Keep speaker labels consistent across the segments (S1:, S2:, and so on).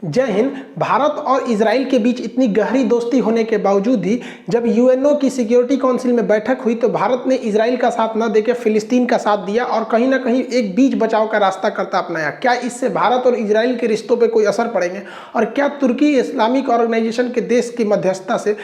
S1: जय हिंद। भारत और इजराइल के बीच इतनी गहरी दोस्ती होने के बावजूद ही जब यूएनओ की सिक्योरिटी काउंसिल में बैठक हुई तो भारत ने इजराइल का साथ न देकर फिलिस्तीन का साथ दिया और कहीं ना कहीं एक बीच बचाव का रास्ता करता अपनाया। क्या इससे भारत और इजराइल के रिश्तों पर कोई असर पड़ेंगे और क्या तुर्की इस्लामिक ऑर्गेनाइजेशन के देश की मध्यस्थता से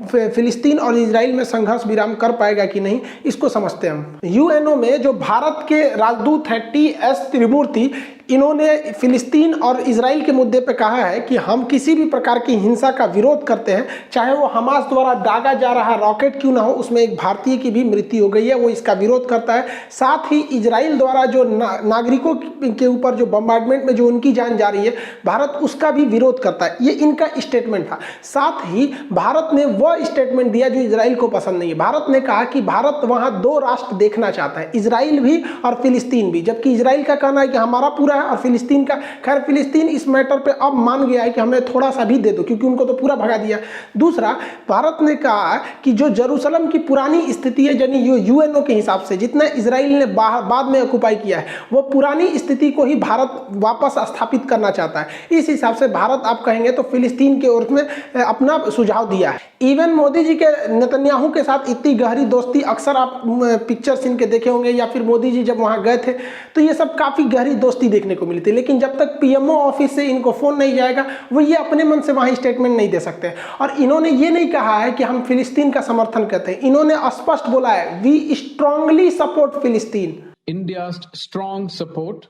S1: फिलिस्तीन और इजराइल में संघर्ष विराम कर पाएगा कि नहीं, इसको समझते हैं हम। यूएनओ में जो भारत के राजदूत हैं टी.एस. त्रिमूर्ति, इन्होंने फिलिस्तीन और इजराइल के मुद्दे पर कहा है कि हम किसी भी प्रकार की हिंसा का विरोध करते हैं, चाहे वो हमास द्वारा दागा जा रहा रॉकेट क्यों ना हो, उसमें एक भारतीय की भी मृत्यु हो गई है, वो इसका विरोध करता है। साथ ही इजराइल द्वारा जो नागरिकों के ऊपर जो बम्बार्डमेंट में जो उनकी जान जा रही है, भारत उसका भी विरोध करता है। ये इनका स्टेटमेंट था। साथ ही भारत ने वह स्टेटमेंट दिया जो इजराइल को पसंद नहीं है। भारत ने कहा कि भारत वहां दो राष्ट्र देखना चाहता है, इजराइल भी और फिलिस्तीन भी, जबकि इजराइल का कहना है कि हमारा पूरा है और फिलिस्तीन का, खैर फिलिस्तीन इस मैटर पे अब मान गया है कि हमें थोड़ा सा भी दे दो, क्योंकि उनको तो पूरा भगा दिया। दूसरा, भारत ने कहा कि जो जेरूसलम की पुरानी स्थिति है, यानी यूएनओ के हिसाब से जितना इजराइल ने बाद में ऑक्युपाई किया है, वो पुरानी स्थिति को ही भारत वापस स्थापित करना चाहता है। इस हिसाब से भारत, आप कहेंगे तो फिलिस्तीन के ओर में अपना सुझाव दिया है। इवन मोदी जी के नेतन्याहू के साथ इतनी गहरी दोस्ती अक्सर आप पिक्चर्स इनके देखे होंगे, या फिर मोदी जी जब वहां गए थे तो ये सब काफी गहरी दोस्ती देखने को मिली थी। लेकिन जब तक पीएमओ ऑफिस से इनको फोन नहीं जाएगा, वो ये अपने मन से वहां स्टेटमेंट नहीं दे सकते। और इन्होंने ये नहीं कहा है कि हम फिलिस्तीन का समर्थन करते हैं, इन्होंने स्पष्ट बोला है, वी स्ट्रांगली सपोर्ट फिलिस्तीन।
S2: India's strong support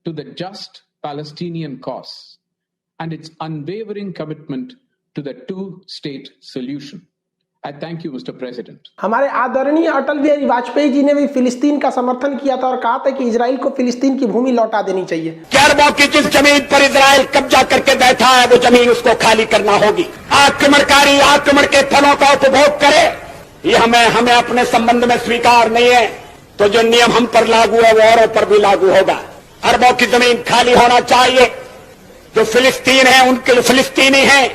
S2: to the just Palestinian cause and its unwavering commitment to the two-state solution. I thank you, Mr. President.
S1: हमारे आदरणीय अटल बिहारी वाजपेयी जी ने भी फिलिस्तीन का समर्थन किया था और कहा था कि इजराइल को फिलिस्तीन की भूमि लौटा देनी चाहिए।
S3: अरबों की जिस जमीन पर इजराइल कब्जा करके बैठा है, वो जमीन उसको खाली करना होगी। आक्रमणकारी आक्रमण के फलों का उपभोग करे, ये हमें अपने संबंध में स्वीकार नहीं है। तो जो नियम हम पर लागू है वो औरों पर भी लागू होगा। अरबों की जमीन खाली होना चाहिए। जो फिलिस्तीन है, उनके फिलिस्तीनी हैं,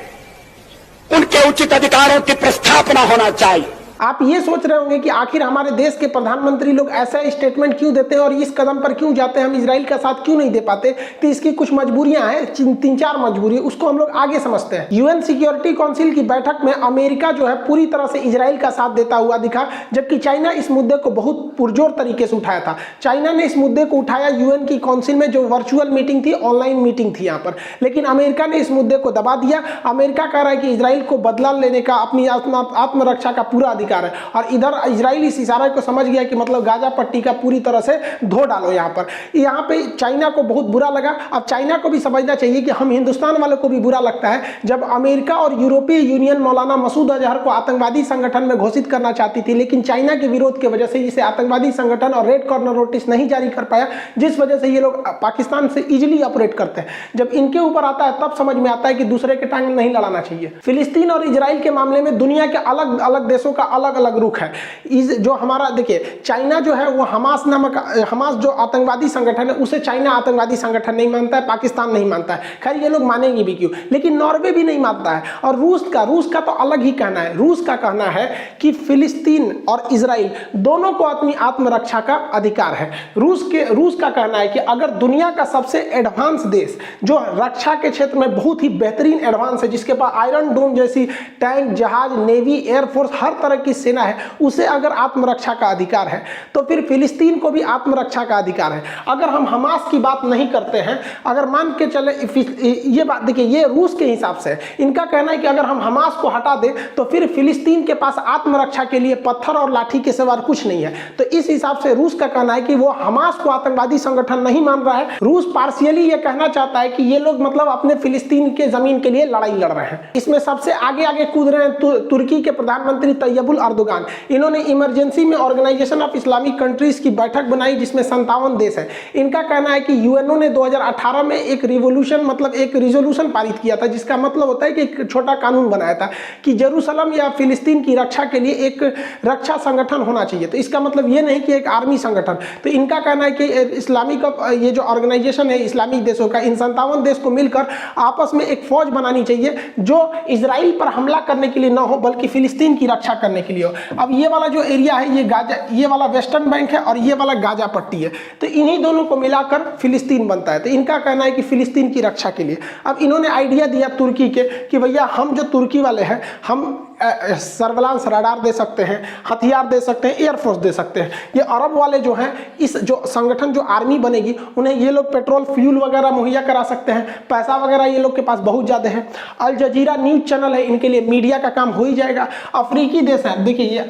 S3: उनके उचित अधिकारों की प्रस्थापना होना चाहिए।
S1: आप ये सोच रहे होंगे कि आखिर हमारे देश के प्रधानमंत्री लोग ऐसा स्टेटमेंट क्यों देते हैं और इस कदम पर क्यों जाते हैं, हम इजराइल का साथ क्यों नहीं दे पाते। तो इसकी कुछ मजबूरियां हैं, 3-4 मजबूरी, उसको हम लोग आगे समझते हैं। यूएन सिक्योरिटी काउंसिल की बैठक में अमेरिका जो है पूरी तरह से इजराइल का साथ देता हुआ दिखा, जबकि चाइना इस मुद्दे को बहुत पुरजोर तरीके से उठाया था। चाइना ने इस मुद्दे को उठाया यूएन की काउंसिल में, जो वर्चुअल मीटिंग थी, ऑनलाइन मीटिंग थी यहाँ पर, लेकिन अमेरिका ने इस मुद्दे को दबा दिया। अमेरिका कह रहा है कि इजराइल को बदला लेने का, अपनी आत्मरक्षा का पूरा अधिकार है, और इधर इजराइल इस इशारे को समझ गया कि मतलब गाजा पट्टी का पूरी तरह से धो डालो। यहाँ पे चाइना को बहुत बुरा लगा। अब चाइना को भी समझना चाहिए कि हम हिंदुस्तान वालों को भी बुरा लगता है जब अमेरिका और यूरोपीय यूनियन मौलाना मसूद अजहर को आतंकवादी संगठन में घोषित करना चाहती थी, लेकिन चाइना के विरोध की वजह से इसे आतंकवादी संगठन और रेड कॉर्नर नोटिस नहीं जारी कर पाया, जिस वजह से ये लोग पाकिस्तान से इजिली ऑपरेट करते हैं। जब इनके ऊपर आता है तब समझ में आता है कि दूसरे के टांग नहीं लड़ाना चाहिए। फिलिस्तीन और इजराइल के मामले में दुनिया के अलग अलग देशों का अलग अलग रुख है। जो हमारा देखिए, चाइना जो है वो हमास जो आतंकवादी संगठन है, उसे चाइना आतंकवादी संगठन नहीं मानता है, पाकिस्तान नहीं मानता है। खैर ये लोग मानेंगे भी क्यों, लेकिन नॉर्वे भी नहीं मानता है। और रूस का तो अलग ही कहना है। रूस का कहना है कि फिलिस्तीन और इजराइल दोनों को अपनी आत्मरक्षा का अधिकार है। रूस का कहना है कि अगर दुनिया का सबसे एडवांस देश जो रक्षा के क्षेत्र में बहुत ही बेहतरीन एडवांस है, जिसके पास आयरन डोम जैसी टैंक, जहाज, नेवी, एयरफोर्स, हर तरह की सेना है, उसे अगर आत्मरक्षा का अधिकार है तो फिर फिलिस्तीन को भी आत्मरक्षा का अधिकार है। अगर हम हमास की बात नहीं करते हैं, अगर मान के चले ये बात, देखिए ये रूस के हिसाब से इनका कहना है कि अगर हम हमास को हटा दें तो फिर फिलिस्तीन के पास आत्मरक्षा के लिए पत्थर और लाठी के सिवा कुछ नहीं है। तो इस हिसाब से रूस का कहना है कि वो हमास को आतंकवादी संगठन नहीं मान रहा है। रूस पार्शियली ये कहना चाहता है कि ये लोग मतलब अपने फिलिस्तीन के जमीन के लिए लड़ाई लड़ रहे हैं। इसमें सबसे आगे कूद रहे हैं तुर्की के प्रधानमंत्री तैयबुल अर्दोगान। इन्होंने इमरजेंसी में ऑर्गेनाइजेशन ऑफ इस्लामिक कंट्रीज की बैठक बनाई, जिसमें 57 देश है। इनका कहना है कि यूएनओ ने 2018 में एक रिजोल्यूशन पारित किया था, जिसका मतलब होता है कि एक छोटा कानून बनाया था कि जेरूसलम या फिलिस्तीन की रक्षा के लिए एक रक्षा संगठन होना चाहिए। तो इसका मतलब ये नहीं कि एक आर्मी संगठन। तो इनका कहना है कि इस्लामिक ये जो ऑर्गेनाइजेशन है इस्लामिक देशों का, इन 57 देश को मिलकर आपस में एक फौज बनानी चाहिए जो इजराइल पर हमला करने के लिए न हो, बल्कि फिलिस्तीन की रक्षा करने के लिए हो। अब ये वाला जो एरिया है ये गाजा, ये वाला वेस्टर्न बैंक है और ये वाला गाजा पट्टी है, तो इन्हीं दोनों को मिलाकर फिलिस्तीन बनता है। तो इनका कहना है कि फिलिस्तीन की रक्षा के लिए अब इन्होंने आइडिया दिया तुर्की के कि भैया हम जो तुर्की वाले हैं हम सर्वेलांस रडार दे सकते हैं, हथियार दे सकते हैं, एयरफोर्स दे सकते हैं। ये अरब वाले जो हैं, इस जो संगठन जो आर्मी बनेगी उन्हें ये लोग पेट्रोल फ्यूल वगैरह मुहैया करा सकते हैं, पैसा वगैरह ये लोग के पास बहुत ज़्यादा है। अल जजीरा न्यूज़ चैनल है, इनके लिए मीडिया का काम हो ही जाएगा। अफ्रीकी देश है, देखिए ये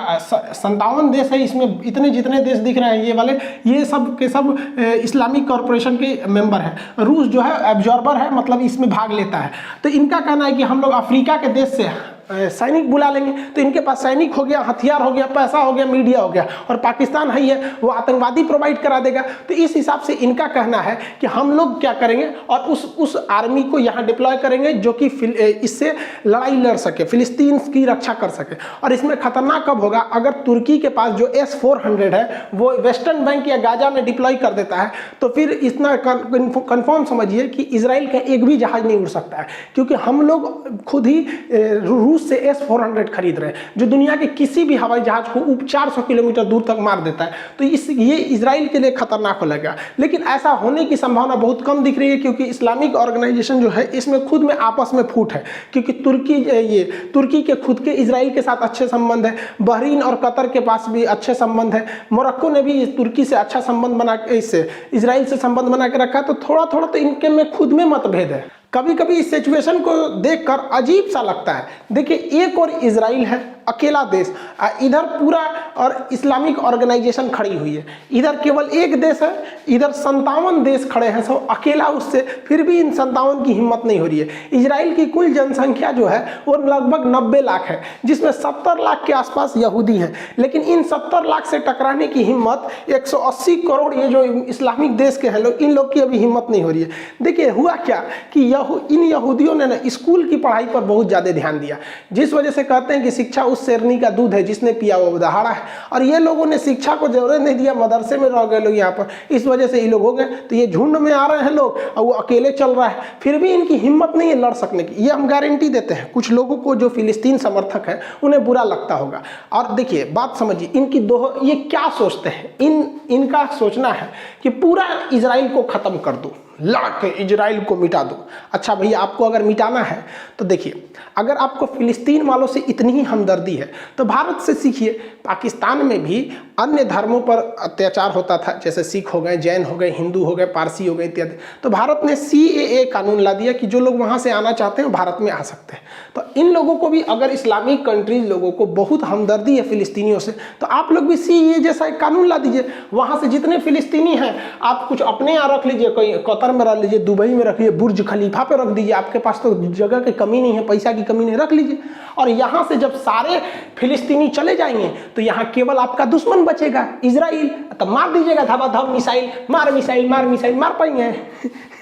S1: 57 देश है, इसमें इतने जितने देश दिख रहे हैं ये वाले, ये सब के सब इस्लामिक कॉरपोरेशन के मेंबर हैं। रूस जो है एब्जॉर्बर है, मतलब इसमें भाग लेता है। तो इनका कहना है कि हम लोग अफ्रीका के देश से सैनिक बुला लेंगे, तो इनके पास सैनिक हो गया, हथियार हो गया, पैसा हो गया, मीडिया हो गया, और पाकिस्तान है ये वो आतंकवादी प्रोवाइड करा देगा। तो इस हिसाब से इनका कहना है कि हम लोग क्या करेंगे और उस आर्मी को यहाँ डिप्लॉय करेंगे जो कि इससे लड़ाई लड़ सके, फिलिस्तीन की रक्षा कर सके। और इसमें खतरनाक कब होगा, अगर तुर्की के पास जो S-400 है वो वेस्टर्न बैंक या गाजा में डिप्लॉय कर देता है, तो फिर इतना कन्फर्म समझिए कि इजराइल का एक भी जहाज नहीं उड़ सकता है, क्योंकि हम लोग खुद ही रूस से S-400 खरीद रहे हैं जो दुनिया के किसी भी हवाई जहाज को 400 किलोमीटर दूर तक मार देता है। तो ये इजराइल के लिए खतरनाक हो लगेगा, लेकिन ऐसा होने की संभावना बहुत कम दिख रही है, क्योंकि इस्लामिक ऑर्गेनाइजेशन जो है इसमें खुद में आपस में फूट है, क्योंकि तुर्की के खुद के इजराइल के साथ अच्छे संबंध है, बहरीन और कतर के पास भी अच्छे संबंध है, मोरक्को ने भी तुर्की से अच्छा संबंध बना के इससे इजराइल से संबंध बना के रखा है। तो थोड़ा थोड़ा तो इनके में खुद में मतभेद है। कभी कभी इस सिचुएशन को देखकर अजीब सा लगता है। देखिए एक और इजराइल है अकेला देश, इधर पूरा और इस्लामिक ऑर्गेनाइजेशन खड़ी हुई है, इधर केवल एक देश है, इधर 57 देश खड़े हैं सब अकेला उससे, फिर भी इन 57 की हिम्मत नहीं हो रही है। इजराइल की कुल जनसंख्या जो है वो लगभग 90 लाख है, जिसमें 70 लाख के आसपास यहूदी हैं, लेकिन इन 70 लाख से टकराने की हिम्मत 180 करोड़ ये जो इस्लामिक देश के हैं लोग, इन लोग की अभी हिम्मत नहीं हो रही है। देखिए हुआ क्या कि इन यहूदियों ने ना स्कूल की पढ़ाई पर बहुत ज़्यादा ध्यान दिया, जिस वजह से कहते हैं कि शिक्षा उस शेरनी का दूध है जिसने पिया वो दहाड़ा है, और ये लोगों ने शिक्षा को जरूरत नहीं दिया, मदरसे में रह गए लोग यहाँ पर, इस वजह से ये लोग हो गए। तो ये झुंड में आ रहे हैं लोग और वो अकेले चल रहा है, फिर भी इनकी हिम्मत नहीं है लड़ सकने की। ये हम गारंटी देते हैं, कुछ लोगों को जो फिलिस्तीन समर्थक है उन्हें बुरा लगता होगा। और देखिए बात समझिए, इनकी ये क्या सोचते हैं, इनका सोचना है कि पूरा इजराइल को खत्म कर दो, लड़ के इजराइल को मिटा दो। अच्छा भैया आपको अगर मिटाना है तो देखिए, अगर आपको फिलिस्तीन वालों से इतनी ही हमदर्दी है तो भारत से सीखिए। पाकिस्तान में भी अन्य धर्मों पर अत्याचार होता था, जैसे सिख हो गए, जैन हो गए, हिंदू हो गए, पारसी हो गए इत्यादि। तो भारत ने CAA कानून ला दिया कि जो लोग वहाँ से आना चाहते हैं भारत में आ सकते हैं। तो इन लोगों को भी, अगर इस्लामिक कंट्रीज लोगों को बहुत हमदर्दी है फिलिस्तीनियों से, तो आप लोग भी CAA जैसा एक कानून ला दीजिए। वहाँ से जितने फिलिस्तीनी हैं आप कुछ अपने यहाँ रख लीजिए, कोई कतर में रख लीजिए, दुबई में रख लीजिए, बुर्ज खलीफा पे रख दीजिए, आपके पास तो जगह की कमी नहीं है, पैसा की कमी नहीं, रख लीजिए। और यहाँ से जब सारे फिलिस्तीनी चले जाएंगे तो यहाँ केवल आपका दुश्मन बचेगा इजराइल, तो मार दीजिएगा धबाधब मिसाइल, मार पाएंगे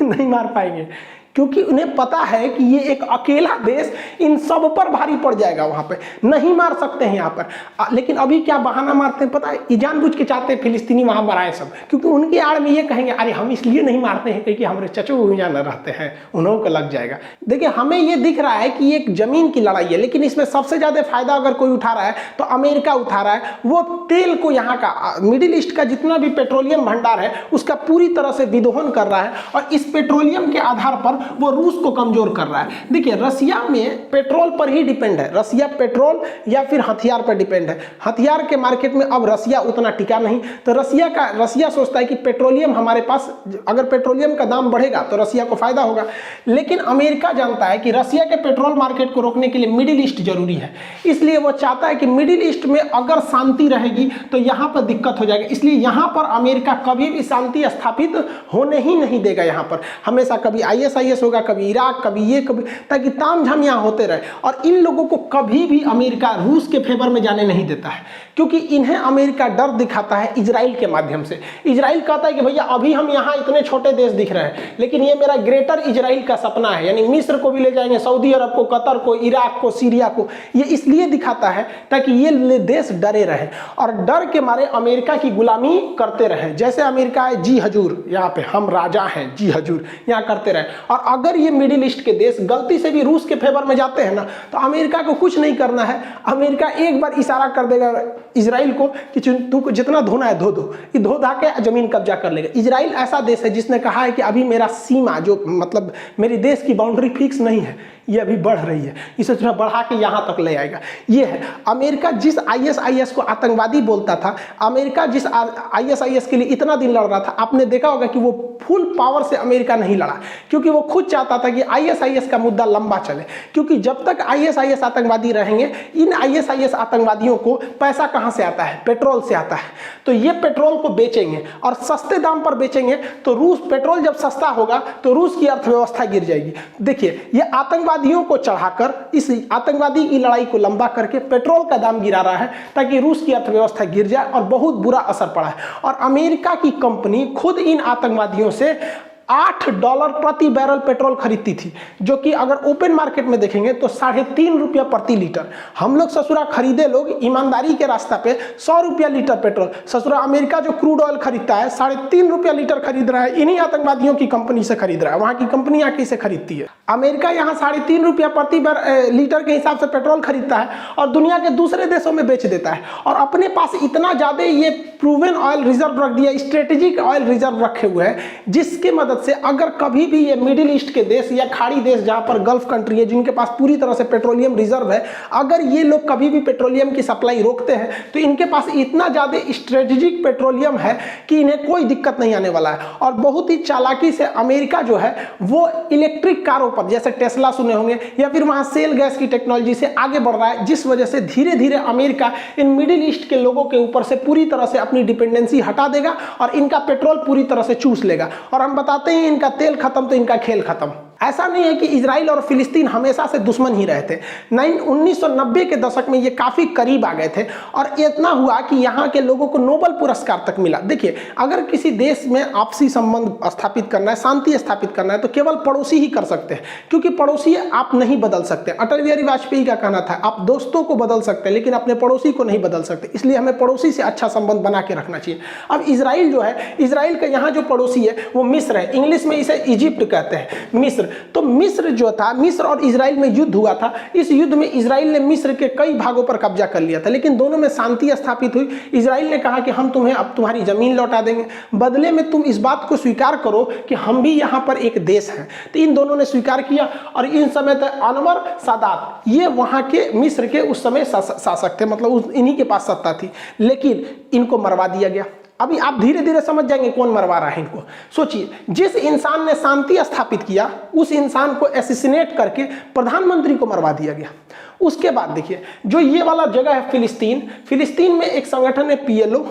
S1: नहीं मार पाएंगे, क्योंकि उन्हें पता है कि ये एक अकेला देश इन सब पर भारी पड़ जाएगा, वहां पे नहीं मार सकते हैं यहाँ पर। लेकिन अभी क्या बहाना मारते हैं पता है, ये जानबूझ के चाहते हैं फिलिस्तीनी वहां मराए सब, क्योंकि उनकी आड़ में ये कहेंगे अरे हम इसलिए नहीं मारते हैं क्योंकि हमारे चचो भूजा न रहते हैं, उन्हों को लग जाएगा। देखिए हमें ये दिख रहा है कि एक जमीन की लड़ाई है, लेकिन इसमें सबसे ज्यादा फायदा अगर कोई उठा रहा है तो अमेरिका उठा रहा है। वो तेल को, यहाँ का मिडिल ईस्ट का जितना भी पेट्रोलियम भंडार है उसका पूरी तरह से विदोहन कर रहा है, और इस पेट्रोलियम के आधार पर वो रूस को कमजोर कर रहा है। देखिए रसिया में पेट्रोल पर ही डिपेंड है, रसिया पेट्रोल या फिर हथियार पर डिपेंड है। हथियार के मार्केट में अब रसिया उतना टिका नहीं, तो रसिया सोचता है कि पेट्रोलियम हमारे पास, अगर पेट्रोलियम का दाम बढ़ेगा तो रसिया को फायदा होगा। लेकिन अमेरिका जानता है कि रसिया के पेट्रोल मार्केट को रोकने के लिए मिडिल ईस्ट जरूरी है, इसलिए वो चाहता है कि मिडिल ईस्ट में अगर शांति रहेगी तो यहाँ पर दिक्कत हो जाएगी, इसलिए यहाँ पर अमेरिका कभी भी शांति स्थापित होने ही नहीं देगा। यहाँ पर हमेशा कभी ISIS होगा, कभी इराक, कभी ये, कभी, ताकि तामझाम यहाँ होते रहे। और इन लोगों को कभी भी अमेरिका रूस के फेवर में जाने नहीं देता है, क्योंकि इन्हें अमेरिका डर दिखाता है इजराइल के माध्यम से। इजराइल कहता है कि भैया अभी हम यहाँ इतने छोटे देश दिख रहे हैं, लेकिन ये मेरा ग्रेटर इजराइल का सपना है, यानी मिस्र को भी ले जाएंगे, सऊदी अरब को, कतर को, इराक को, सीरिया को। ये इसलिए दिखाता है ताकि ये देश डरे रहे और डर के मारे अमेरिका की गुलामी करते रहे। जैसे अमेरिका है जी हजूर, यहाँ पे हम राजा हैं, जी हजूर, यहाँ करते रहे। और और अगर ये मिडिल ईस्ट के देश गलती से भी रूस के फेवर में जाते हैं ना, तो अमेरिका को कुछ नहीं करना है। अमेरिका एक बार इशारा कर देगा इजराइल को कि तुमको जितना धोना है धो दो, ये धो धा के जमीन कब्जा कर लेगा। इजराइल ऐसा देश है जिसने कहा है कि अभी मेरा सीमा जो मतलब मेरे देश की बाउंड्री फिक्स नहीं है, ये अभी बढ़ रही है, इसे थोड़ा बढ़ा के यहाँ तक ले आएगा। ये है अमेरिका जिस ISIS को आतंकवादी बोलता था, अमेरिका जिस ISIS के लिए इतना दिन लड़ रहा था, आपने देखा होगा कि वो फुल पावर से अमेरिका नहीं लड़ा, क्योंकि वो खुद चाहता था कि ISIS का मुद्दा लंबा चले, क्योंकि जब तक ISIS आतंकवादी रहेंगे, इन ISIS आतंकवादियों को पैसा कहाँ से आता है? पेट्रोल से आता है। तो ये पेट्रोल को बेचेंगे और सस्ते दाम पर बेचेंगे, तो रूस पेट्रोल जब सस्ता होगा तो रूस की अर्थव्यवस्था गिर जाएगी। देखिए, ये आतंकवादियों को चढ़ाकर इस आतंकवादी की लड़ाई को लंबा करके पेट्रोल का दाम गिरा रहा है ताकि रूस की अर्थव्यवस्था गिर जाए, और बहुत बुरा असर पड़ा है। और अमेरिका की कंपनी खुद इन आतंकवादियों से $8 प्रति बैरल पेट्रोल खरीदती थी, जो कि अगर ओपन मार्केट में देखेंगे तो ₹3.5 प्रति लीटर। हम लोग ससुरा खरीदे लोग ईमानदारी के रास्ता पे ₹100 लीटर पेट्रोल, ससुरा अमेरिका जो क्रूड ऑयल खरीदता है ₹3.5 लीटर खरीद रहा है, इन्हीं आतंकवादियों की कंपनी से खरीद रहा है। वहां की कंपनी आके इसे खरीदती है। अमेरिका यहाँ ₹3.5 प्रति लीटर के हिसाब से पेट्रोल खरीदता है और दुनिया के दूसरे देशों में बेच देता है, और अपने पास इतना ज्यादा ये प्रूवन ऑयल रिजर्व रख दिया, स्ट्रेटेजिक ऑयल रिजर्व रखे हुए हैं, जिसके मदद से अगर कभी भी ये मिडिल ईस्ट के देश या खाड़ी देश जहां पर गल्फ कंट्री है जिनके पास पूरी तरह से पेट्रोलियम रिजर्व है, अगर ये लोग कभी भी पेट्रोलियम की सप्लाई रोकते हैं तो इनके पास इतना ज्यादा स्ट्रेटेजिक पेट्रोलियम है कि इन्हें कोई दिक्कत नहीं आने वाला है। और बहुत ही चालाकी से अमेरिका जो है वो इलेक्ट्रिक कारों पर, जैसे टेस्ला सुने होंगे, या फिर वहां सेल गैस की टेक्नोलॉजी से आगे बढ़ रहा है, जिस वजह से धीरे धीरे अमेरिका इन मिडिल ईस्ट के लोगों के ऊपर से पूरी तरह से अपनी डिपेंडेंसी हटा देगा और इनका पेट्रोल पूरी तरह से चूस लेगा। और हम बताते हैं इनका तेल खत्म तो इनका खेल खत्म। ऐसा नहीं है कि इजराइल और फिलिस्तीन हमेशा से दुश्मन ही रहे थे। 1990 के दशक में ये काफी करीब आ गए थे, और इतना हुआ कि यहाँ के लोगों को नोबेल पुरस्कार तक मिला। देखिए, अगर किसी देश में आपसी संबंध स्थापित करना है, शांति स्थापित करना है, तो केवल पड़ोसी ही कर सकते हैं, क्योंकि पड़ोसी आप नहीं बदल सकते। अटल बिहारी वाजपेयी का कहना था, आप दोस्तों को बदल सकते हैं लेकिन अपने पड़ोसी को नहीं बदल सकते, इसलिए हमें पड़ोसी से अच्छा संबंध बना के रखना चाहिए। अब इजराइल जो है, इजराइल का यहाँ जो पड़ोसी है वो मिस्र है, इंग्लिश में इसे इजिप्ट कहते हैं, मिस्र। तो मिस्र जो था, मिस्र और इजराइल में युद्ध हुआ था। इस युद्ध में इजराइल ने मिस्र के कई भागों पर कब्जा कर लिया था, लेकिन दोनों में शांति स्थापित हुई। इजराइल ने कहा कि हम तुम्हें अब तुम्हारी जमीन लौटा देंगे, बदले में तुम इस बात को स्वीकार करो कि हम भी यहाँ पर एक देश हैं। तो इन दोनों ने स्वीकार किया, और इन समय तक अनवर सादात ये वहाँ के मिस्र के उस समय शासक थे, मतलब इन्हीं के पास सत्ता थी, लेकिन इनको मरवा दिया गया। अभी आप धीरे धीरे समझ जाएंगे कौन मरवा रहा है इनको। सोचिए, जिस इंसान ने शांति स्थापित किया उस इंसान को एसिसिनेट करके प्रधानमंत्री को मरवा दिया गया। उसके बाद देखिए, जो ये वाला जगह है फिलिस्तीन, फिलिस्तीन में एक संगठन है PLO।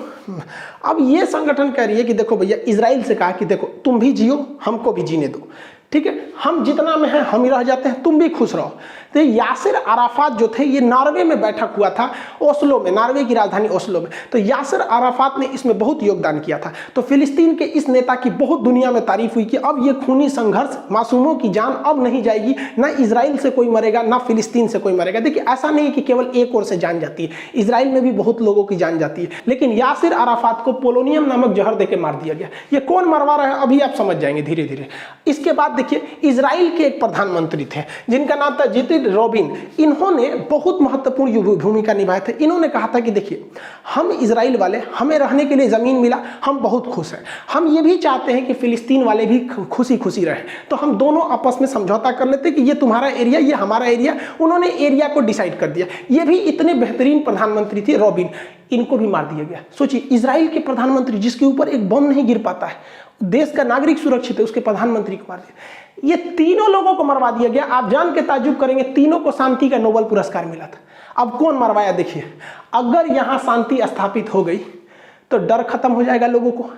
S1: अब ये संगठन कह रही है कि देखो भैया, इजराइल से कहा कि देखो तुम भी जियो, हमको भी जीने दो, ठीक है, हम जितना में हैं हम ही रह जाते हैं, तुम भी खुश रहो। तो यासिर अराफात जो थे, ये नॉर्वे में बैठक हुआ था, ओस्लो में, नॉर्वे की राजधानी ओस्लो में। तो यासिर अराफात ने इसमें बहुत योगदान किया था। तो फिलिस्तीन के इस नेता की बहुत दुनिया में तारीफ हुई कि अब ये खूनी संघर्ष, मासूमों की जान अब नहीं जाएगी, ना इजराइल से कोई मरेगा ना फिलिस्तीन से कोई मरेगा। देखिए, ऐसा नहीं है कि केवल एक ओर से जान जाती है, इजराइल में भी बहुत लोगों की जान जाती है, लेकिन यासिर अराफात को पोलोनियम नामक जहर देकर मार दिया गया। ये कौन मरवा रहा है अभी आप समझ जाएंगे धीरे धीरे। इसके बाद देखिए, इजराइल के एक प्रधानमंत्री थे जिनका नाम था जितिन रोबिन। इन्होंने बहुत महत्वपूर्ण भूमिका निभाई थी। इन्होंने कहा था कि देखिए, हम इजराइल वाले, हमें रहने के लिए जमीन मिला, हम बहुत खुश हैं। हम ये भी चाहते हैं कि फिलिस्तीन वाले भी खुशी खुशी रहे, तो हम दोनों आपस में समझौता कर लेते कि ये तुम्हारा एरिया, ये हमारा एरिया। उन्होंने एरिया को डिसाइड कर दिया। ये भी इतने बेहतरीन प्रधानमंत्री थे रोबिन, इनको भी मार दिया गया। सोचिए, इजराइल के प्रधानमंत्री जिसके ऊपर एक बम नहीं गिर पाता है, देश का नागरिक सुरक्षित है, उसके प्रधानमंत्री को मार दिया। ये तीनों लोगों को मरवा दिया गया। आप जान के ताज्जुब करेंगे, तीनों को शांति का नोबेल पुरस्कार मिला था। अब कौन मरवाया? देखिए, अगर यहां शांति स्थापित हो गई तो डर खत्म हो जाएगा, लोगों को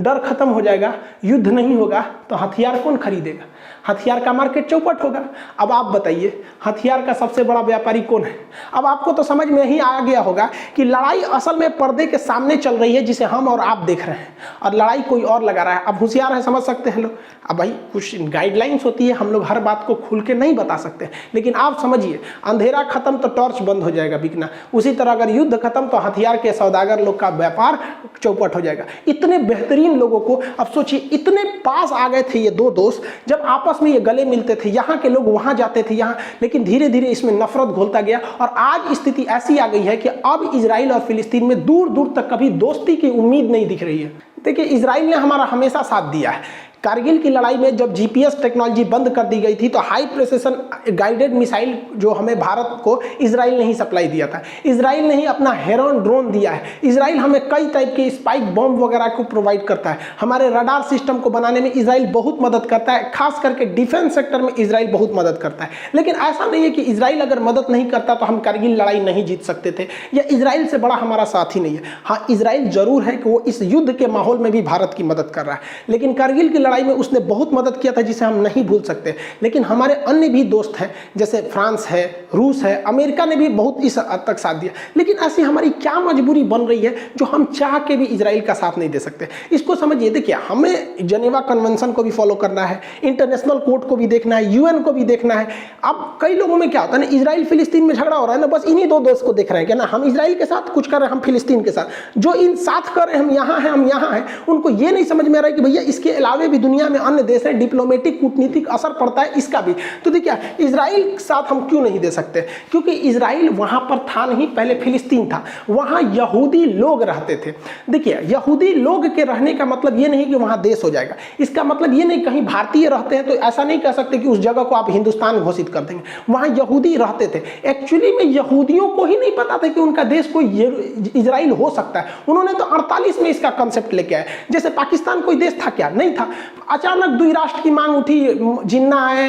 S1: डर खत्म हो जाएगा, युद्ध नहीं होगा, तो हथियार कौन खरीदेगा? हथियार का मार्केट चौपट होगा। अब आप बताइए, हथियार का सबसे बड़ा व्यापारी कौन है? अब आपको तो समझ में ही आ गया होगा कि लड़ाई असल में पर्दे के सामने चल रही है, जिसे हम और आप देख रहे हैं, और लड़ाई कोई और लगा रहा है। अब होशियार है, समझ सकते हैं लोग। अब भाई कुछ गाइडलाइंस होती है, हम लोग हर बात को खुल के नहीं बता सकते, लेकिन आप समझिए, अंधेरा खत्म तो टॉर्च बंद हो जाएगा बिकना। उसी तरह अगर युद्ध खत्म तो हथियार के सौदागर लोग का व्यापार चौपट हो जाएगा। इतने बेहतर बेहतरीन लोगों को, अब सोचिए इतने पास आ गए थे ये दो दोस्त, जब आपस में ये गले मिलते थे, यहाँ के लोग वहाँ जाते थे यहाँ, लेकिन धीरे धीरे इसमें नफरत घुलता गया और आज स्थिति ऐसी आ गई है कि अब इजराइल और फिलिस्तीन में दूर दूर तक कभी दोस्ती की उम्मीद नहीं दिख रही है। देखिए, इजराइल ने हमारा हमेशा साथ दिया है। कारगिल की लड़ाई में जब जीपीएस टेक्नोलॉजी बंद कर दी गई थी तो हाई प्रेसिशन गाइडेड मिसाइल जो हमें भारत को इजराइल ने ही सप्लाई दिया था। इजराइल ने ही अपना हेरॉन ड्रोन दिया है। इजराइल हमें कई टाइप के स्पाइक बॉम्ब वगैरह को प्रोवाइड करता है। हमारे रडार सिस्टम को बनाने में इजराइल बहुत मदद करता है, खास करके डिफेंस सेक्टर में इजराइल बहुत मदद करता है। लेकिन ऐसा नहीं है कि इजराइल अगर मदद नहीं करता तो हम कारगिल लड़ाई नहीं जीत सकते थे, या इजराइल से बड़ा हमारा साथी नहीं है। हाँ, इजराइल जरूर है कि वो इस युद्ध के माहौल में भी भारत की मदद कर रहा है, लेकिन कारगिल की लड़ाई में उसने बहुत मदद किया था जिसे हम नहीं भूल सकते। लेकिन हमारे अन्य भी दोस्त हैं, जैसे फ्रांस है, रूस है, अमेरिका ने भी बहुत इस हद तक साथ दिया। लेकिन ऐसी हमारी क्या मजबूरी बन रही है जो हम चाह के भी इजराइल का साथ नहीं दे सकते? इसको समझिए। देखिए, हमें जेनेवा कन्वेंशन को भी फॉलो करना है, इंटरनेशनल कोर्ट को भी देखना है, यूएन को भी देखना है। अब कई लोगों में क्या होता है ना, इजराइल फिलिस्तीन में झगड़ा हो रहा है ना, बस इन्हीं दो दोस्त को देख रहे हैं कि ना हम इजराइल के साथ कुछ कर रहे हैं, हम फिलिस्तीन के साथ जो इन साथ कर रहे हैं, हम यहाँ हैं, हम यहाँ हैं। उनको ये नहीं समझ में आ रहा है कि भैया इसके अलावे भी दुनिया में अन्य देश हैं, डिप्लोमेटिक कूटनीतिक असर पड़ता है इसका भी। तो देखिए, इजराइल के साथ हम क्यों नहीं दे सकते? क्योंकि इजराइल वहां पर था नहीं, पहले फिलिस्तीन था, वहां यहूदी लोग रहते थे। देखिए, यहूदी लोग के रहने का मतलब ये नहीं कि वहां देश हो जाएगा। इसका मतलब ये नहीं, कहीं भारतीय रहते हैं तो ऐसा नहीं कह सकते कि उस जगह को आप हिंदुस्तान घोषित कर देंगे। वहां यहूदी रहते थे। एक्चुअली में यहूदियों को ही नहीं पता था कि उनका देश कोई इजराइल हो सकता है। उन्होंने तो 48 में इसका कंसेप्ट लेके आए। जैसे पाकिस्तान कोई देश था क्या? नहीं था। अचानक द्विराष्ट्र की मांग उठी, जिन्ना आए,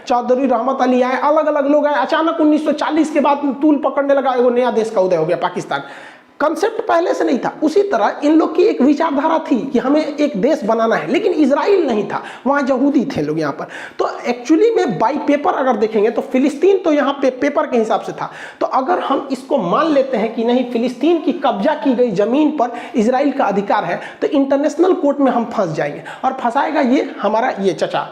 S1: चौधरी रहमत अली आए, अलग अलग लोग आए। अचानक 1940 के बाद तूल पकड़ने लगा, वो नया देश का उदय हो गया पाकिस्तान। कंसेप्ट पहले से नहीं था। उसी तरह इन लोग की एक विचारधारा थी कि हमें एक देश बनाना है, लेकिन इजराइल नहीं था, वहाँ यहूदी थे लोग यहाँ पर। तो एक्चुअली में बाई पेपर अगर देखेंगे तो फिलिस्तीन तो यहाँ पे पेपर के हिसाब से था। तो अगर हम इसको मान लेते हैं कि नहीं, फिलिस्तीन की कब्जा की गई जमीन पर इजराइल का अधिकार है, तो इंटरनेशनल कोर्ट में हम फंस जाएंगे। और फंसाएगा ये हमारा ये चचा,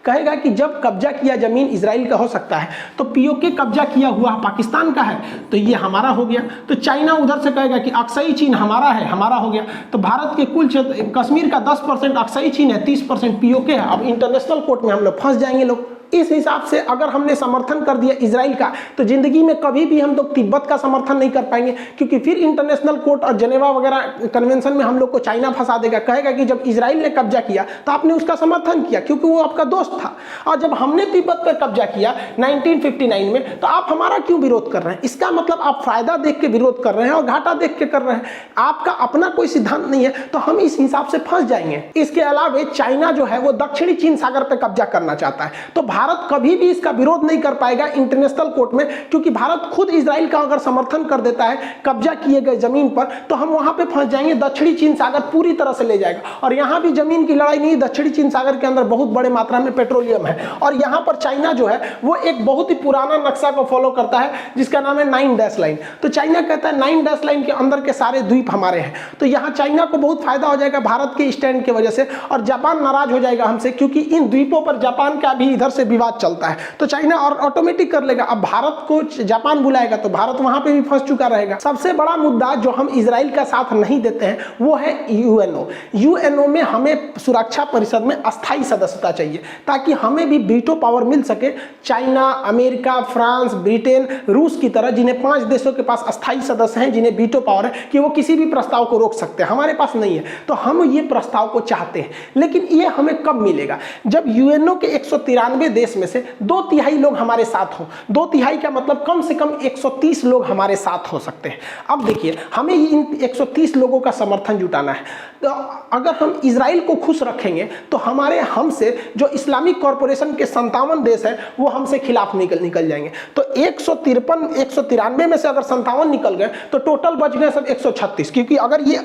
S1: कहेगा कि जब कब्जा किया जमीन इजराइल का हो सकता है तो पीओके कब्जा किया हुआ पाकिस्तान का है, तो ये हमारा हो गया। तो चाइना उधर से कहेगा कि अक्साई चीन हमारा है, हमारा हो गया। तो भारत के कुल क्षेत्र, कश्मीर का 10% अक्साई चीन है, 30% पीओके है। अब इंटरनेशनल कोर्ट में हम लोग फंस जाएंगे लोग। इस हिसाब से अगर हमने समर्थन कर दिया इजराइल का, तो जिंदगी में कभी भी हम लोग तिब्बत का समर्थन नहीं कर पाएंगे, क्योंकि फिर इंटरनेशनल कोर्ट और जेनेवा वगैरह कन्वेंशन में हम लोग को चाइना फंसा देगा। कहेगा कि जब इजराइल ने कब्जा किया तो आपने उसका समर्थन किया क्योंकि वो आपका दोस्त था, और जब हमने तिब्बत पर कब्जा किया 1959 में तो आप हमारा क्यों विरोध कर रहे हैं? इसका मतलब आप फायदा देख के विरोध कर रहे हैं और घाटा देख के कर रहे हैं। आपका अपना कोई सिद्धांत नहीं है, तो हम इस हिसाब से फंस जाएंगे। इसके अलावा चाइना जो है वो दक्षिणी चीन सागर पर कब्जा करना चाहता है, तो भारत कभी भी इसका विरोध नहीं कर पाएगा इंटरनेशनल कोर्ट में, क्योंकि भारत खुद इजराइल का अगर समर्थन कर देता है कब्जा किए गए जमीन पर, तो हम वहां पे फंस जाएंगे। दक्षिणी चीन सागर पूरी तरह से ले जाएगा, और यहां भी जमीन की लड़ाई नहीं, दक्षिणी चीन सागर के अंदर बहुत बड़े मात्रा में पेट्रोलियम है, और यहां पर चाइना जो है वो एक बहुत ही पुराना नक्शा को फॉलो करता है जिसका नाम है 9 डैश लाइन। तो चाइना कहता है 9 डैश लाइन के अंदर के सारे द्वीप हमारे हैं। तो यहां चाइना को बहुत फायदा हो जाएगा भारत के स्टैंड की वजह से, और जापान नाराज हो जाएगा हमसे, क्योंकि इन द्वीपों पर जापान का भी इधर से विवाद चलता है। तो चाइना और ऑटोमेटिक कर लेगा। अब भारत को जापान बुलाएगा तो भारत वहां पे भी फंस चुका रहेगा। सबसे बड़ा मुद्दा जो हम इजराइल का साथ नहीं देते हैं वो है यूएनओ। यूएनओ में हमें सुरक्षा परिषद में अस्थायी सदस्यता चाहिए, ताकि हमें भी वीटो पावर मिल सके। चाइना, अमेरिका, फ्रांस, ब्रिटेन, रूस की तरह जिन्हें 5 देशों के पास अस्थायी सदस्य हैं, जिन्हें वीटो पावर है कि वो किसी भी प्रस्ताव को रोक सकते हैं, हमारे पास नहीं है। तो हम ये प्रस्ताव को चाहते हैं, लेकिन ये हमें कब मिलेगा? जब यूएनओ के 193 देश में से 2/3 लोग हमारे साथ हो। 2/3 का मतलब कम से कम 130 लोग हमारे साथ हो सकते हैं। अब देखिए, हमें इन 130 लोगों का समर्थन जुटाना है। तो अगर हम इजराइल को खुश रखेंगे तो हमसे जो इस्लामिक कॉरपोरेशन के 57 देश है वो हमसे खिलाफ निकल जाएंगे। तो 193 में से अगर 57 निकल गए तो टोटल बच गए सब 136, क्योंकि अगर ये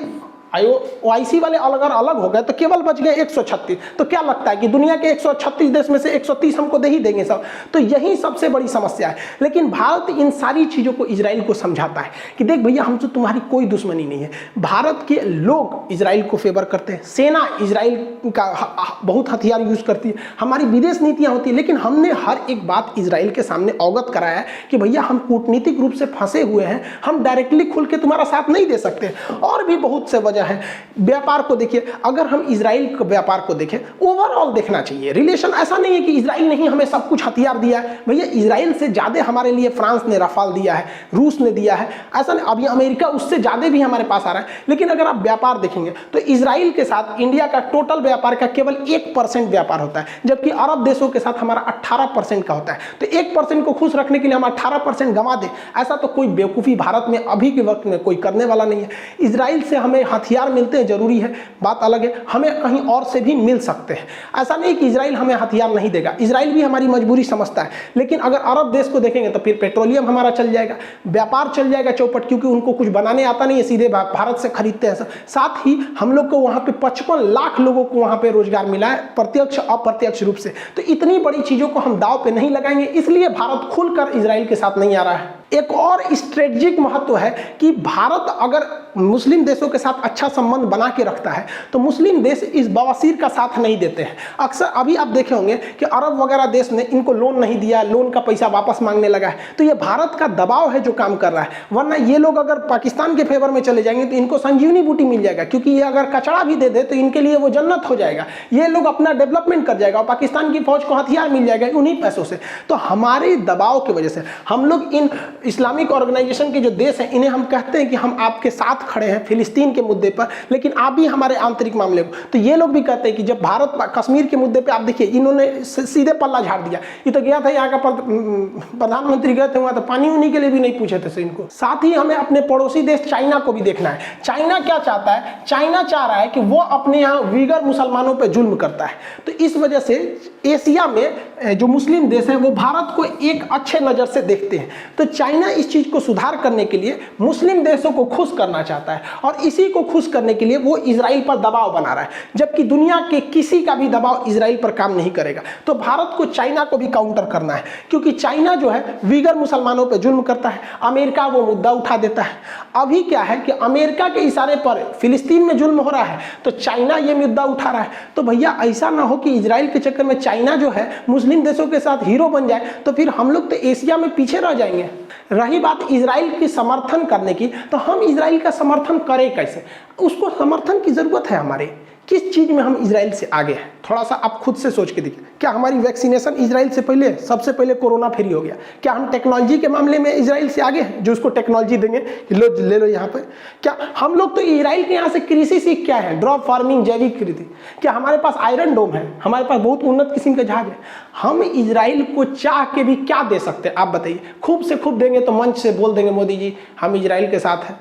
S1: OIC वाले अगर अलग हो गए तो केवल बच गए 136। तो क्या लगता है कि दुनिया के 136 देश में से 130 हमको दे ही देंगे सब? तो यही सबसे बड़ी समस्या है। लेकिन भारत इन सारी चीज़ों को इजराइल को समझाता है कि देख भैया, हमसे तुम्हारी कोई दुश्मनी नहीं है। भारत के लोग इजराइल को फेवर करते हैं, सेना इजराइल का बहुत हथियार यूज करती है, हमारी विदेश नीतियाँ होती है, लेकिन हमने हर एक बात इजराइल के सामने अवगत कराया है कि भैया हम कूटनीतिक रूप से फंसे हुए हैं, हम डायरेक्टली खुल के तुम्हारा साथ नहीं दे सकते। और भी बहुत से वजह है। व्यापार को देखिए, अगर हम इजराइल के व्यापार को देखें, ओवरऑल देखना चाहिए रिलेशन। ऐसा नहीं है कि इजराइल नहीं हमें सब कुछ हथियार दिया है, भैया इजराइल से ज़्यादा हमारे लिए फ्रांस ने रफाल दिया है, रूस ने दिया है, ऐसा नहीं। अभी अमेरिका उससे ज़्यादा भी हमारे पास आ रहा है। लेकिन अगर आप व्यापार देखेंगे तो इजराइल के साथ इंडिया का टोटल व्यापार का केवल 1% व्यापार होता है, जबकि अरब देशों के साथ हमारा 18% का होता है। तो 1% को खुश रखने के लिए हम 18% गंवा दें, ऐसा तो कोई बेवकूफ़ी भारत में अभी के वक्त में कोई करने वाला नहीं है। इजराइल से हमें हथियार मिलते हैं, जरूरी है, बात अलग है, हमें कहीं और से भी मिल सकते हैं। ऐसा नहीं कि इजराइल हमें हथियार नहीं देगा, इजराइल भी हमारी मजबूरी समझता है। लेकिन अगर अरब देश को देखेंगे तो फिर पेट्रोलियम हमारा चल जाएगा, व्यापार चल जाएगा चौपट, क्योंकि उनको कुछ बनाने आता नहीं है, सीधे भारत से खरीदते हैं। साथ ही हम लोग को वहाँ पे 55 लाख लोगों को वहाँ पे रोजगार मिला है, प्रत्यक्ष अप्रत्यक्ष रूप से। तो इतनी बड़ी चीज़ों को हम दाव पे नहीं लगाएंगे, इसलिए भारत खुलकर इजराइल के साथ नहीं आ रहा है। एक और स्ट्रेटेजिक महत्व है कि भारत अगर मुस्लिम देशों के साथ अच्छा संबंध बना के रखता है तो मुस्लिम देश इस बवासीर का साथ नहीं देते हैं। अक्सर अभी आप देखे होंगे कि अरब वगैरह देश ने इनको लोन नहीं दिया, लोन का पैसा वापस मांगने लगा है। तो ये भारत का दबाव है जो काम कर रहा है, वरना ये लोग अगर पाकिस्तान के फेवर में चले जाएंगे तो इनको संजीवनी बूटी मिल जाएगा, क्योंकि ये अगर कचड़ा भी दे दे तो इनके लिए वो जन्नत हो जाएगा। ये लोग अपना डेवलपमेंट कर जाएगा और पाकिस्तान की फौज को हथियार मिल जाएगा उन्हीं पैसों से। तो हमारे दबाव की वजह से हम लोग इन इस्लामिक ऑर्गेनाइजेशन के जो देश हैं इन्हें हम कहते हैं कि हम आपके साथ खड़े हैं फिलिस्तीन के मुद्दे पर, लेकिन आप भी हमारे आंतरिक मामले को। तो ये लोग भी कहते हैं कि जब भारत कश्मीर के मुद्दे पे आप देखिए इन्होंने सीधे पल्ला झाड़ दिया। ये तो गया था यहाँ का प्रधानमंत्री गए थे वहाँ तो पानी उन्हीं के लिए भी नहीं पूछे थे इनको। साथ ही हमें अपने पड़ोसी देश चाइना को भी देखना है। चाइना क्या चाहता है? चाइना चाह रहा है कि वो अपने यहाँ वीगर मुसलमानों पर जुल्म करता है। तो इस वजह से एशिया में जो मुस्लिम देश हैं वो भारत को एक अच्छे नज़र से देखते हैं। तो चाइना इस चीज़ को सुधार करने के लिए मुस्लिम देशों को खुश करना चाहता है और इसी को खुश करने के लिए वो इजराइल पर दबाव बना रहा है, जबकि दुनिया के किसी का भी दबाव इजराइल पर काम नहीं करेगा। तो भारत को चाइना को भी काउंटर करना है, क्योंकि चाइना जो है वीगर मुसलमानों पर जुल्म करता है, अमेरिका वो मुद्दा उठा देता है। अभी क्या है कि अमेरिका के इशारे पर फिलिस्तीन में जुल्म हो रहा है तो चाइना ये मुद्दा उठा रहा है। तो भैया ऐसा ना हो कि इजराइल के चक्कर में चाइना जो है मुस्लिम देशों के साथ हीरो बन जाए, तो फिर हम लोग तो एशिया में पीछे रह जाएंगे। रही बात इजराइल की समर्थन करने की, तो हम इजराइल का समर्थन करें कैसे? उसको समर्थन की जरूरत है हमारे, किस चीज़ में हम इजराइल से आगे हैं? थोड़ा सा आप खुद से सोच के देखिए। क्या हमारी वैक्सीनेशन इजराइल से पहले, सबसे पहले कोरोना फ्री हो गया? क्या हम टेक्नोलॉजी के मामले में इजराइल से आगे हैं, जो उसको टेक्नोलॉजी देंगे लो ले लो यहाँ पे? क्या हम लोग तो इजराइल के यहाँ से कृषि सीख क्या है? ड्रॉप फार्मिंग, जैविक खेती। क्या हमारे पास आयरन डोम है? हमारे पास बहुत उन्नत किस्म के जहाज है। हम इजराइल को चाह के भी क्या दे सकते हैं आप बताइए? खूब से खूब देंगे तो मंच से बोल देंगे मोदी जी हम इजराइल के साथ हैं।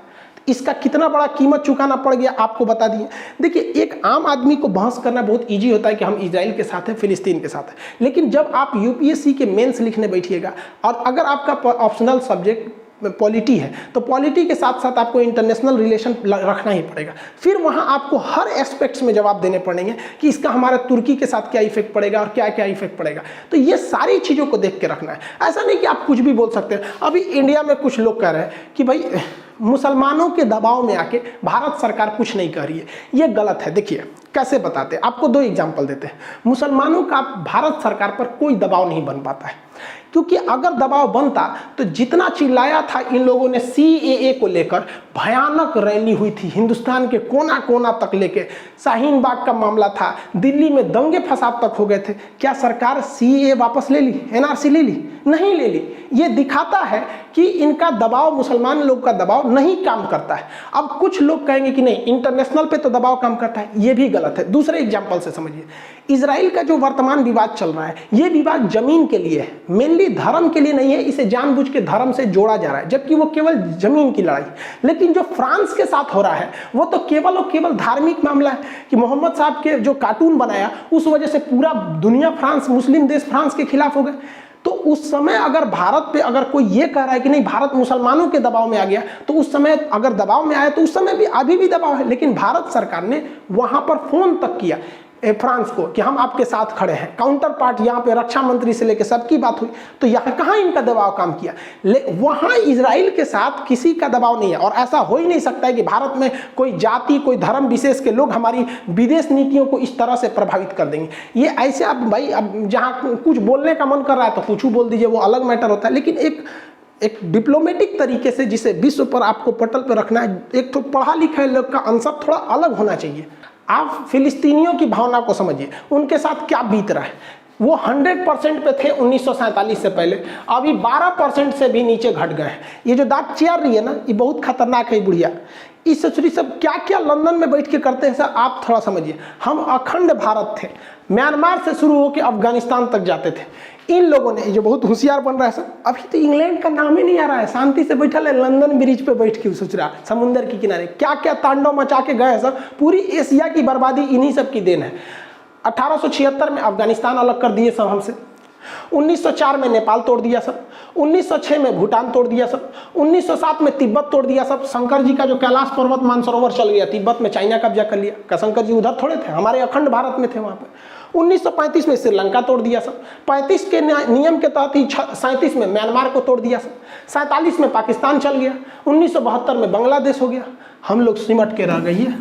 S1: इसका कितना बड़ा कीमत चुकाना पड़ गया आपको बता दिए। देखिए, एक आम आदमी को बहस करना बहुत इजी होता है कि हम इजराइल के साथ हैं, फिलिस्तीन के साथ हैं, लेकिन जब आप यूपीएससी के मेंस लिखने बैठिएगा और अगर आपका ऑप्शनल सब्जेक्ट पॉलिटी है तो पॉलिटी के साथ साथ आपको इंटरनेशनल रिलेशन रखना ही पड़ेगा। फिर वहाँ आपको हर एस्पेक्ट्स में जवाब देने पड़ेंगे कि इसका हमारा तुर्की के साथ क्या इफेक्ट पड़ेगा और क्या क्या इफेक्ट पड़ेगा। तो ये सारी चीज़ों को देख के रखना है। ऐसा नहीं कि आप कुछ भी बोल सकते हैं। अभी इंडिया में कुछ लोग कह रहे हैं कि भाई मुसलमानों के दबाव में आके भारत सरकार कुछ नहीं कर रही है, ये गलत है। देखिए कैसे बताते हैं, आपको 2 एग्जाम्पल देते हैं। मुसलमानों का भारत सरकार पर कोई दबाव नहीं बन पाता है, क्योंकि अगर दबाव बनता तो जितना चिल्लाया था इन लोगों ने CAA को लेकर, भयानक रैली हुई थी हिंदुस्तान के कोना कोना तक लेके, शाहीन बाग का मामला था, दिल्ली में दंगे फसाद तक हो गए थे। क्या सरकार CAA वापस ले ली? NRC ले ली? नहीं ले ली। ये दिखाता है कि इनका दबाव, मुसलमान लोग का दबाव नहीं काम करता है। अब कुछ लोग कहेंगे कि नहीं इंटरनेशनल पे तो दबाव काम करता है, ये भी गलत है। दूसरे एग्जाम्पल से समझिए, इजराइल का जो वर्तमान विवाद चल रहा है ये विवाद जमीन के लिए है, मेनली धर्म के लिए नहीं है। इसे जानबूझ के धर्म से जोड़ा जा रहा है, जबकि वो केवल जमीन की लड़ाई। लेकिन जो फ्रांस के साथ हो रहा है वो तो केवल और केवल धार्मिक मामला है कि मोहम्मद साहब के जो कार्टून बनाया उस वजह से पूरा दुनिया फ्रांस, मुस्लिम देश फ्रांस के खिलाफ हो गए। तो उस समय अगर भारत पे अगर कोई ये कह रहा है कि नहीं भारत मुसलमानों के दबाव में आ गया, तो उस समय अगर दबाव में आया तो उस समय भी अभी भी दबाव है। लेकिन भारत सरकार ने वहां पर फोन तक किया फ्रांस को कि हम आपके साथ खड़े हैं। काउंटर पार्ट यहाँ पे रक्षा मंत्री से लेकर सबकी बात हुई, तो यहाँ कहाँ इनका दबाव काम किया? वहाँ इजराइल के साथ किसी का दबाव नहीं है। और ऐसा हो ही नहीं सकता है कि भारत में कोई जाति, कोई धर्म विशेष के लोग हमारी विदेश नीतियों को इस तरह से प्रभावित कर देंगे। ये ऐसे अब भाई अब जहाँ कुछ बोलने का मन कर रहा है तो कुछ बोल दीजिए, वो अलग मैटर होता है। लेकिन एक डिप्लोमेटिक तरीके से जिसे विश्व पर आपको पटल पर रखना है, एक तो पढ़ा लिखा लोग का आंसर थोड़ा अलग होना चाहिए। आप फिलिस्तीनियों की भावना को समझिए, उनके साथ क्या बीत रहा है। वो 100% पे थे 1947 से पहले, अभी 12% से भी नीचे घट गए हैं। ये जो दांत चियार रही है ना, ये बहुत खतरनाक है बुढ़िया। इस ससुरी सब क्या क्या लंदन में बैठ के करते हैं सर, आप थोड़ा समझिए। हम अखंड भारत थे, म्यांमार से शुरू होकर अफगानिस्तान तक जाते थे। इन लोगों ने जो बहुत होशियार बन रहा है सर, अभी तो इंग्लैंड का नाम ही नहीं आ रहा है, शांति से बैठा है लंदन ब्रिज पे बैठ के सोच रहा समुंदर के किनारे, क्या क्या तांडव मचा के गए सर। पूरी एशिया की बर्बादी इन्हीं सब की देन है। 1876 में अफगानिस्तान अलग कर दिए सब हमसे, 1904 में नेपाल तोड़ दिया सब, 1906 में भूटान तोड़ दिया सब, 1907 में तिब्बत तोड़ दिया सब। शंकर जी का जो कैलाश पर्वत मानसरोवर चल गया, तिब्बत में चाइना कब्जा कर लिया। का शंकर जी उधर थोड़े थे, हमारे अखंड भारत में थे वहाँ पे। 1935 में श्रीलंका तोड़ दिया सब, 35 के नियम के तहत ही 37 में म्यांमार को तोड़ दिया सब, 47 में पाकिस्तान चल गया, 1972 में बांग्लादेश हो गया। हम लोग सिमट के रह गई है।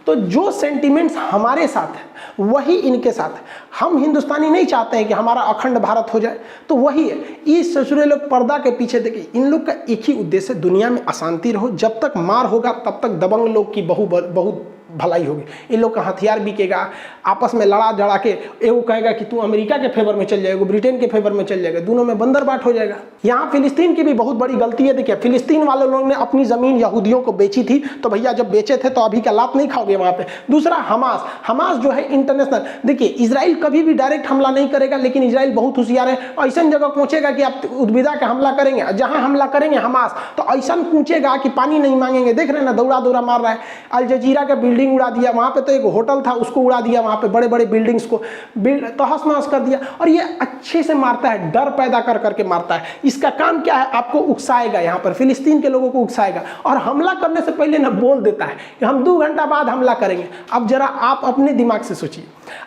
S1: तो जो सेंटिमेंट्स हमारे साथ है वही इनके साथ है। हम हिंदुस्तानी नहीं चाहते हैं कि हमारा अखंड भारत हो जाए, तो वही है। इस ससुरे लोग पर्दा के पीछे देखिए, इन लोग का एक ही उद्देश्य है, दुनिया में अशांति रहो। जब तक मार होगा तब तक दबंग लोग की बहुत भलाई होगी। इन लोग का हथियार बिकेगा, आपस में लड़ा जड़ा के एगो कहेगा कि तू अमेरिका के फेवर में चल जाएगा, ब्रिटेन के फेवर में चल जाएगा, दोनों में बंदरबाट हो जाएगा। यहाँ फिलिस्तीन की भी बहुत बड़ी गलती है। देखिए, फिलिस्तीन वाले लोगों ने अपनी जमीन यहूदियों को बेची थी, तो भैया जब बेचे थे तो अभी का लात नहीं खाओगे वहाँ पे। दूसरा हमास जो है इंटरनेशनल, देखिए इजराइल कभी भी डायरेक्ट हमला नहीं करेगा, लेकिन इजराइल बहुत होशियार है। ऐसा जगह पहुंचेगा कि आप उद्विदा का हमला करेंगे, जहां हमला करेंगे हमास, तो ऐसा पहुंचेगा कि पानी नहीं मांगेंगे। देख रहे हैं ना, दौड़ा दौड़ा मार रहा है। अल जजीरा का बिल्डिंग उड़ा दिया, वहां पे तो एक होटल था उसको उड़ा दिया, वहां पे बड़े बड़े बिल्डिंग्स को तहस नहस कर दिया। और ये अच्छे से मारता है, डर पैदा कर करके मारता है। इसका काम क्या है, आपको उकसाएगा, यहाँ पर फिलिस्तीन के लोगों को उकसाएगा, और हमला करने से पहले ना बोल देता है कि हम 2 घंटा बाद हमला करेंगे। अब जरा आप अपने दिमाग से सोचिए,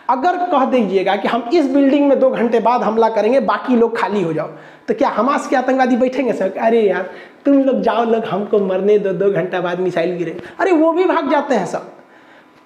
S1: अगर कह दीजिएगा कि हम इस बिल्डिंग में 2 घंटे बाद हमला करेंगे, बाकी लोग खाली हो जाओ, तो क्या हमास के आतंकवादी बैठेंगे सर? अरे यार तुम लोग जाओ, लोग हमको मरने दो, 2 घंटा बाद मिसाइल गिरे। अरे वो भी भाग जाते हैं,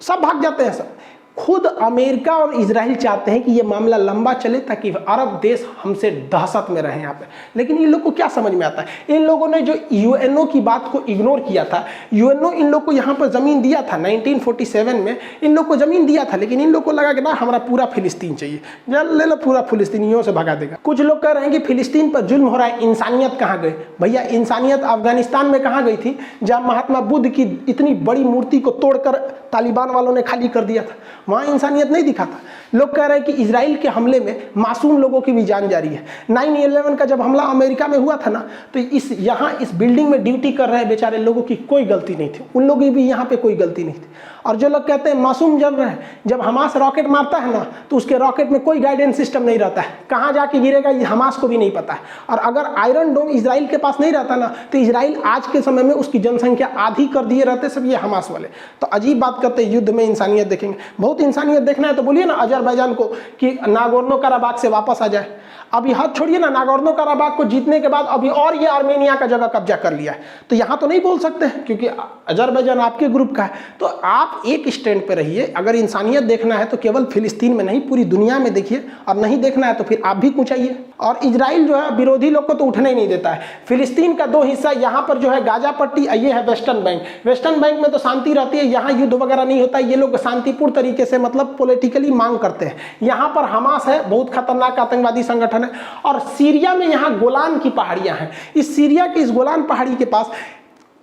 S1: सब भाग जाते हैं सब। खुद अमेरिका और इजराइल चाहते हैं कि ये मामला लंबा चले ताकि अरब देश हमसे दहशत में रहे यहाँ पे। लेकिन इन लोग को क्या समझ में आता है? इन लोगों ने जो यूएनओ की बात को इग्नोर किया था, यूएनओ इन लोग को यहाँ पर ज़मीन दिया था 1947 में, इन लोग को ज़मीन दिया था, लेकिन इन लोग को लगा कि ना हमारा पूरा फिलिस्तीन चाहिए, ले लो पूरा फिलिस्तीनियों से भगा देगा। कुछ लोग कह रहे हैं कि फिलिस्तीन पर जुल्म हो रहा है, इंसानियत कहाँ गई? भैया इंसानियत अफगानिस्तान में कहाँ गई थी, जहाँ महात्मा बुद्ध की इतनी बड़ी मूर्ति को तोड़कर तालिबान वालों ने खाली कर दिया था, वहाँ इंसानियत नहीं दिखा था। लोग कह रहे हैं कि इजराइल के हमले में मासूम लोगों की भी जान जा रही है। 9/11 का जब हमला अमेरिका में हुआ था ना, तो इस बिल्डिंग में ड्यूटी कर रहे बेचारे लोगों की कोई गलती नहीं थी, उन लोगों की भी यहाँ पे कोई गलती नहीं थी। और जो लोग कहते हैं मासूम जल रहे हैं, जब हमास रॉकेट मारता है ना, तो उसके रॉकेट में कोई गाइडेंस सिस्टम नहीं रहता है, कहाँ जाके गिरेगा ये हमास को भी नहीं पता है। और अगर आयरन डोम इजराइल के पास नहीं रहता ना, तो इजराइल आज के समय में उसकी जनसंख्या आधी कर दिए रहते सब ये हमास वाले। तो अजीब बात करते हैं, युद्ध में इंसानियत देखेंगे। बहुत इंसानियत देखना है तो बोलिए ना अजरबैजान को कि नागोर्नो कराबाख से वापस आ जाए। अभी हाथ छोड़िए ना, नागोर्नो कराबाख को जीतने के बाद अभी और ये आर्मेनिया का जगह कब्जा कर लिया है, तो यहाँ तो नहीं बोल सकते हैं क्योंकि अजरबैजान आपके ग्रुप का है। तो आप एक स्टैंड पे रहिए। अगर इंसानियत देखना है तो केवल फिलिस्तीन में नहीं, पूरी दुनिया में देखिए, और नहीं देखना है तो फिर आप भी कुछ आइए। और इजराइल जो है विरोधी लोग को तो उठने ही नहीं देता है। फिलिस्तीन का 2 हिस्सा, यहाँ पर जो है गाजा पट्टी, ये है वेस्टर्न बैंक। वेस्टर्न बैंक में तो शांति रहती है, यहाँ युद्ध वगैरह नहीं होता, ये लोग शांतिपूर्ण तरीके से मतलब पॉलिटिकली मांग करते हैं। यहाँ पर हमास है, बहुत खतरनाक आतंकवादी संगठन है। और सीरिया में यहाँ गोलान की पहाड़ियाँ हैं। इस सीरिया की इस गोलान पहाड़ी के पास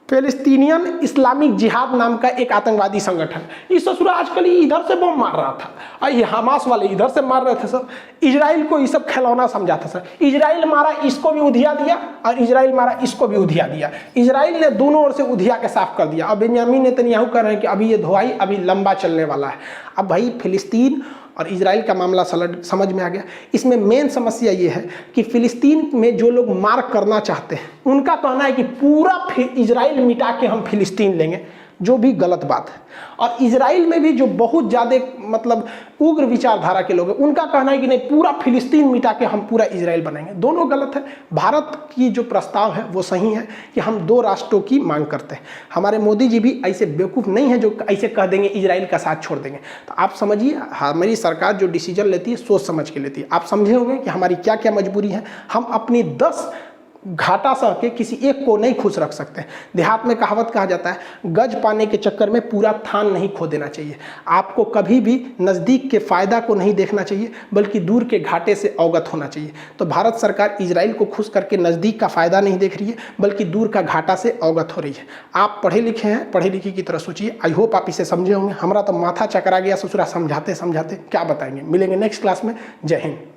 S1: पैलेस्टीनियन इस्लामिक जिहाद नाम का एक आतंकवादी संगठन, इस ससुरा आजकल इधर से बम मार रहा था, और ये हमास वाले इधर से मार रहे थे सर। इजराइल को ये सब खिलौना समझा था सर। इजराइल मारा इसको भी उधिया दिया, और इजराइल मारा इसको भी उधिया दिया। इजराइल ने दोनों ओर से उधिया के साफ कर दिया। अब बेंयामीन नेतन्याहू कह रहे हैं कि अभी ये धोआई अभी लंबा चलने वाला है। अब भाई फिलिस्तीन और इजराइल का मामला समझ में आ गया। इसमें मेन समस्या ये है कि फिलिस्तीन में जो लोग मार करना चाहते हैं उनका कहना है कि पूरा इजराइल मिटा के हम फिलिस्तीन लेंगे, जो भी गलत बात है। और इजराइल में भी जो बहुत ज़्यादा मतलब उग्र विचारधारा के लोग हैं, उनका कहना है कि नहीं पूरा फिलिस्तीन मिटा के हम पूरा इजराइल बनाएंगे। दोनों गलत है। भारत की जो प्रस्ताव है वो सही है कि हम 2 राष्ट्रों की मांग करते हैं। हमारे मोदी जी भी ऐसे बेवकूफ़ नहीं है जो ऐसे कह देंगे इजराइल का साथ छोड़ देंगे। तो आप समझिए, हमारी सरकार जो डिसीजन लेती है सोच समझ के लेती है। आप समझे होंगे कि हमारी क्या क्या मजबूरी है। हम अपनी 10 घाटा सह के किसी एक को नहीं खुश रख सकते। देहात में कहावत कहा जाता है, गज पाने के चक्कर में पूरा थान नहीं खो देना चाहिए। आपको कभी भी नज़दीक के फायदा को नहीं देखना चाहिए, बल्कि दूर के घाटे से अवगत होना चाहिए। तो भारत सरकार इजराइल को खुश करके नज़दीक का फायदा नहीं देख रही है, बल्कि दूर का घाटा से अवगत हो रही है। आप पढ़े लिखे हैं, पढ़े लिखे की तरह सोचिए। आई होप आप इसे समझे होंगे। हमारा तो माथा चकरा गया ससुरा समझाते समझाते, क्या बताएंगे। मिलेंगे नेक्स्ट क्लास में। जय हिंद।